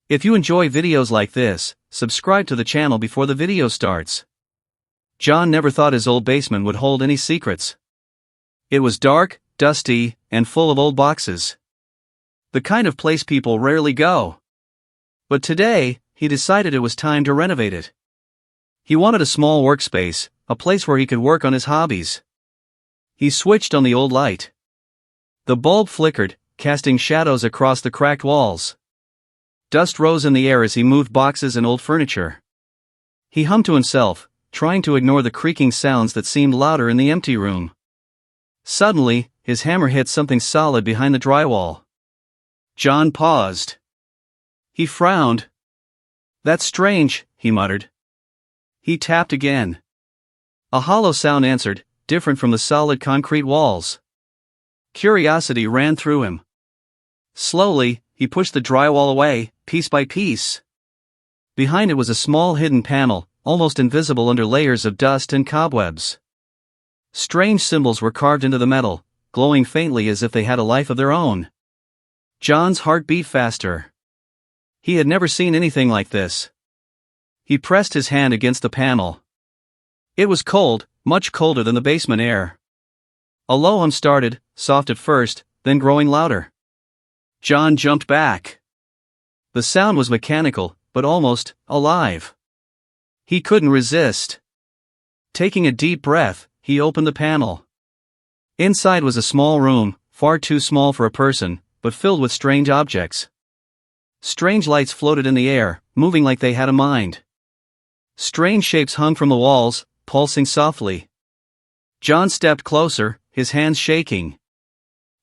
If you enjoy videos like this, subscribe to the channel before the video starts. John never thought his old basement would hold any secrets. It was dark, dusty, and full of old boxes. The kind of place people rarely go. But today, he decided it was time to renovate it. He wanted a small workspace, a place where he could work on his hobbies. He switched on the old light. The bulb flickered, casting shadows across the cracked walls. Dust rose in the air as he moved boxes and old furniture. He hummed to himself, trying to ignore the creaking sounds that seemed louder in the empty room. Suddenly, his hammer hit something solid behind the drywall. John paused. He frowned. "That's strange," he muttered. He tapped again. A hollow sound answered, different from the solid concrete walls. Curiosity ran through him. Slowly, he pushed the drywall away, piece by piece. Behind it was a small hidden panel, almost invisible under layers of dust and cobwebs. Strange symbols were carved into the metal, glowing faintly as if they had a life of their own. John's heart beat faster. He had never seen anything like this. He pressed his hand against the panel. It was cold, much colder than the basement air. A low hum started, soft at first, then growing louder. John jumped back. The sound was mechanical, but almost alive. He couldn't resist. Taking a deep breath, he opened the panel. Inside was a small room, far too small for a person, but filled with strange objects. Strange lights floated in the air, moving like they had a mind. Strange shapes hung from the walls, pulsing softly. John stepped closer, his hands shaking.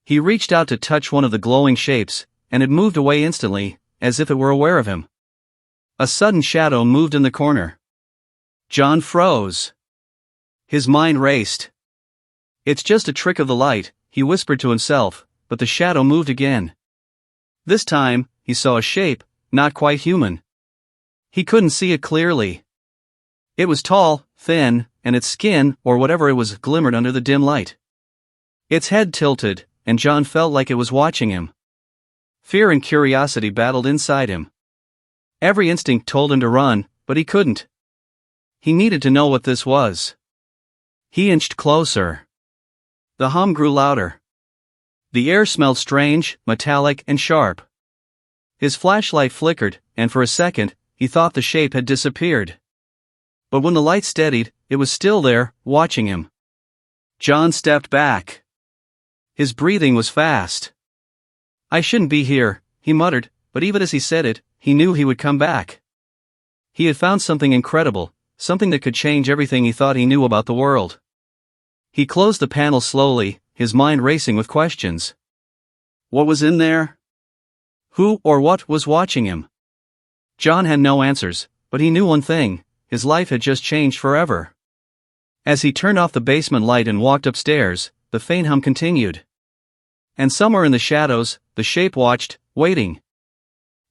He reached out to touch one of the glowing shapes, and it moved away instantly, as if it were aware of him. A sudden shadow moved in the corner. John froze. His mind raced. "It's just a trick of the light," he whispered to himself, but the shadow moved again. This time, he saw a shape, not quite human. He couldn't see it clearly. It was tall, thin, and its skin, or whatever it was, glimmered under the dim light. Its head tilted, and John felt like it was watching him. Fear and curiosity battled inside him. Every instinct told him to run, but he couldn't. He needed to know what this was. He inched closer. The hum grew louder. The air smelled strange, metallic, and sharp. His flashlight flickered, and for a second, he thought the shape had disappeared. But when the light steadied, it was still there, watching him. John stepped back. His breathing was fast. "I shouldn't be here," he muttered, but even as he said it, he knew he would come back. He had found something incredible, something that could change everything he thought he knew about the world. He closed the panel slowly, his mind racing with questions. What was in there? Who or what was watching him? John had no answers, but he knew one thing: his life had just changed forever. As he turned off the basement light and walked upstairs, the faint hum continued. And somewhere in the shadows, the shape watched, waiting.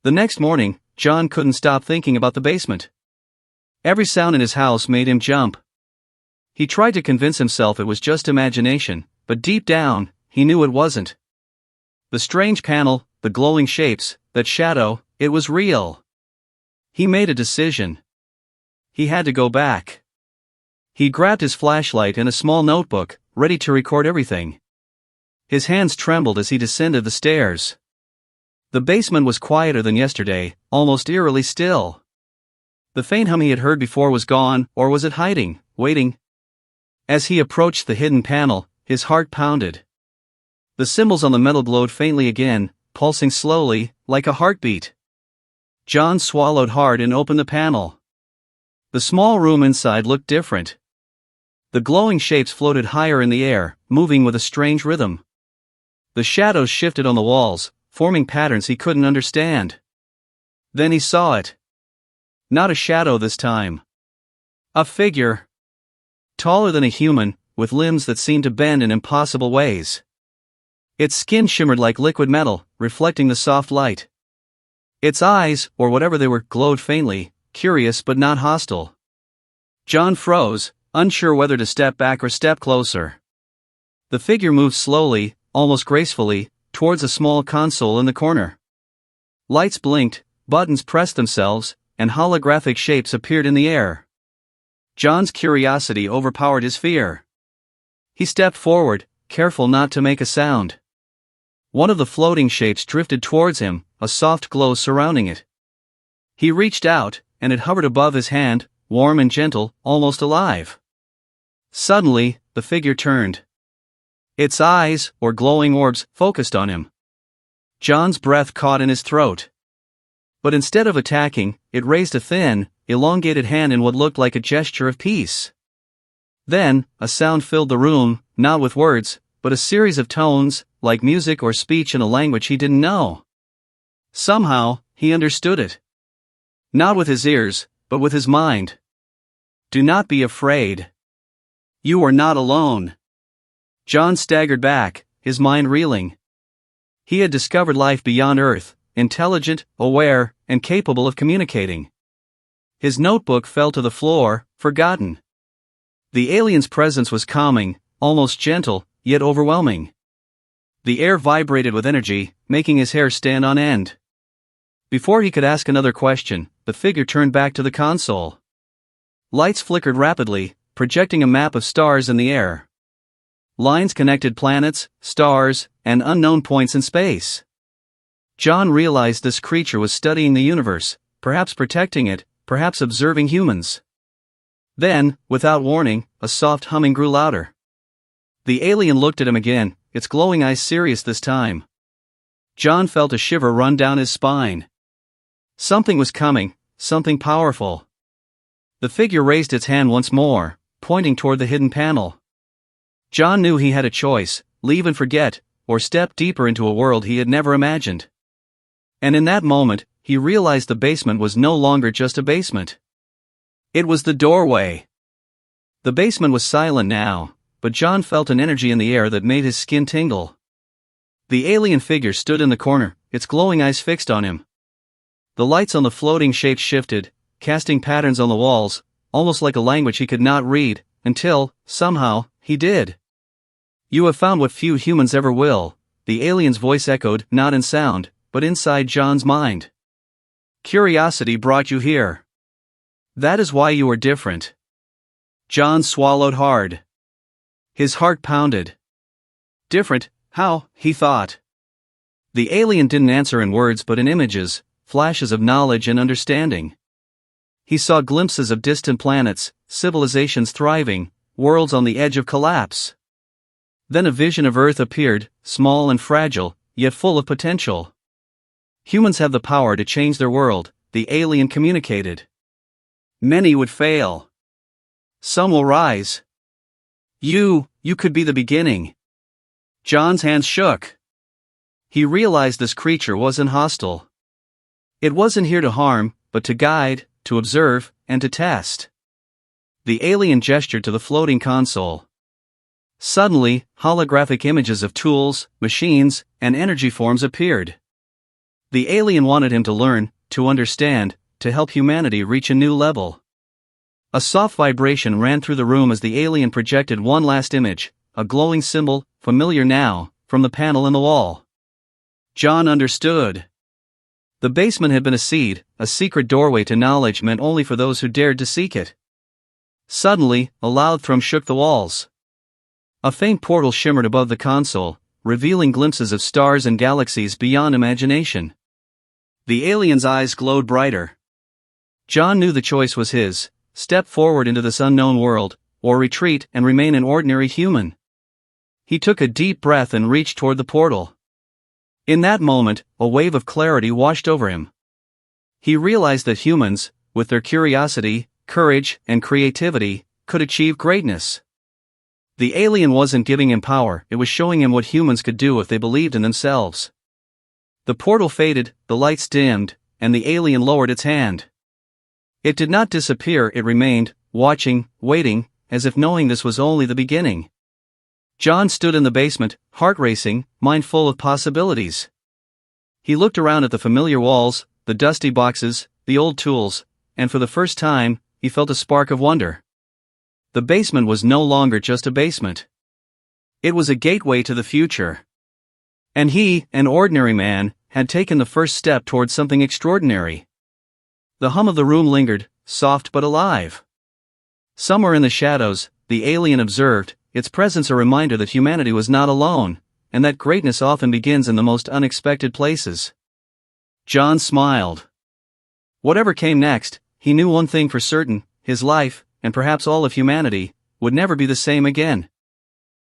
The next morning, John couldn't stop thinking about the basement. Every sound in his house made him jump. He tried to convince himself it was just imagination, but deep down, he knew it wasn't. The strange panel, the glowing shapes, that shadow, it was real. He made a decision. He had to go back. He grabbed his flashlight and a small notebook, ready to record everything. His hands trembled as he descended the stairs. The basement was quieter than yesterday, almost eerily still. The faint hum he had heard before was gone, or was it hiding, waiting? As he approached the hidden panel, his heart pounded. The symbols on the metal glowed faintly again, pulsing slowly, like a heartbeat. John swallowed hard and opened the panel. The small room inside looked different. The glowing shapes floated higher in the air, moving with a strange rhythm. The shadows shifted on the walls, forming patterns he couldn't understand. Then he saw it. Not a shadow this time. A figure. Taller than a human, with limbs that seemed to bend in impossible ways. Its skin shimmered like liquid metal, reflecting the soft light. Its eyes, or whatever they were, glowed faintly, curious but not hostile. John froze, unsure whether to step back or step closer. The figure moved slowly, almost gracefully, towards a small console in the corner. Lights blinked, buttons pressed themselves, and holographic shapes appeared in the air. John's curiosity overpowered his fear. He stepped forward, careful not to make a sound. One of the floating shapes drifted towards him, a soft glow surrounding it. He reached out, and it hovered above his hand, warm and gentle, almost alive. Suddenly, the figure turned. Its eyes, or glowing orbs, focused on him. John's breath caught in his throat. But instead of attacking, it raised a thin, elongated hand in what looked like a gesture of peace. Then, a sound filled the room, not with words, but a series of tones, like music or speech in a language he didn't know. Somehow, he understood it. Not with his ears, but with his mind. Do not be afraid. You are not alone. John staggered back, his mind reeling. He had discovered life beyond Earth, intelligent, aware, and capable of communicating. His notebook fell to the floor, forgotten. The alien's presence was calming, almost gentle, yet overwhelming. The air vibrated with energy, making his hair stand on end. Before he could ask another question, the figure turned back to the console. Lights flickered rapidly, projecting a map of stars in the air. Lines connected planets, stars, and unknown points in space. John realized this creature was studying the universe, perhaps protecting it, perhaps observing humans. Then, without warning, a soft humming grew louder. The alien looked at him again, its glowing eyes serious this time. John felt a shiver run down his spine. Something was coming, something powerful. The figure raised its hand once more, pointing toward the hidden panel. John knew he had a choice: leave and forget, or step deeper into a world he had never imagined. And in that moment, he realized the basement was no longer just a basement. It was the doorway. The basement was silent now, but John felt an energy in the air that made his skin tingle. The alien figure stood in the corner, its glowing eyes fixed on him. The lights on the floating shapes shifted, casting patterns on the walls, almost like a language he could not read, until, somehow, he did. You have found what few humans ever will, the alien's voice echoed, not in sound, but inside John's mind. Curiosity brought you here. That is why you are different. John swallowed hard. His heart pounded. Different, how, he thought. The alien didn't answer in words but in images, flashes of knowledge and understanding. He saw glimpses of distant planets, civilizations thriving, worlds on the edge of collapse. Then a vision of Earth appeared, small and fragile, yet full of potential. Humans have the power to change their world, the alien communicated. Many would fail. Some will rise. You could be the beginning. John's hands shook. He realized this creature wasn't hostile. It wasn't here to harm, but to guide, to observe, and to test. The alien gestured to the floating console. Suddenly, holographic images of tools, machines, and energy forms appeared. The alien wanted him to learn, to understand, to help humanity reach a new level. A soft vibration ran through the room as the alien projected one last image, a glowing symbol, familiar now, from the panel in the wall. John understood. The basement had been a seed, a secret doorway to knowledge meant only for those who dared to seek it. Suddenly, a loud thrum shook the walls. A faint portal shimmered above the console, revealing glimpses of stars and galaxies beyond imagination. The alien's eyes glowed brighter. John knew the choice was his: step forward into this unknown world, or retreat and remain an ordinary human. He took a deep breath and reached toward the portal. In that moment, a wave of clarity washed over him. He realized that humans, with their curiosity, courage, and creativity, could achieve greatness. The alien wasn't giving him power, it was showing him what humans could do if they believed in themselves. The portal faded, the lights dimmed, and the alien lowered its hand. It did not disappear, it remained, watching, waiting, as if knowing this was only the beginning. John stood in the basement, heart racing, mind full of possibilities. He looked around at the familiar walls, the dusty boxes, the old tools, and for the first time, he felt a spark of wonder. The basement was no longer just a basement. It was a gateway to the future. And he, an ordinary man, had taken the first step towards something extraordinary. The hum of the room lingered, soft but alive. Somewhere in the shadows, the alien observed, its presence a reminder that humanity was not alone, and that greatness often begins in the most unexpected places. John smiled. Whatever came next, he knew one thing for certain: his life, and perhaps all of humanity, would never be the same again.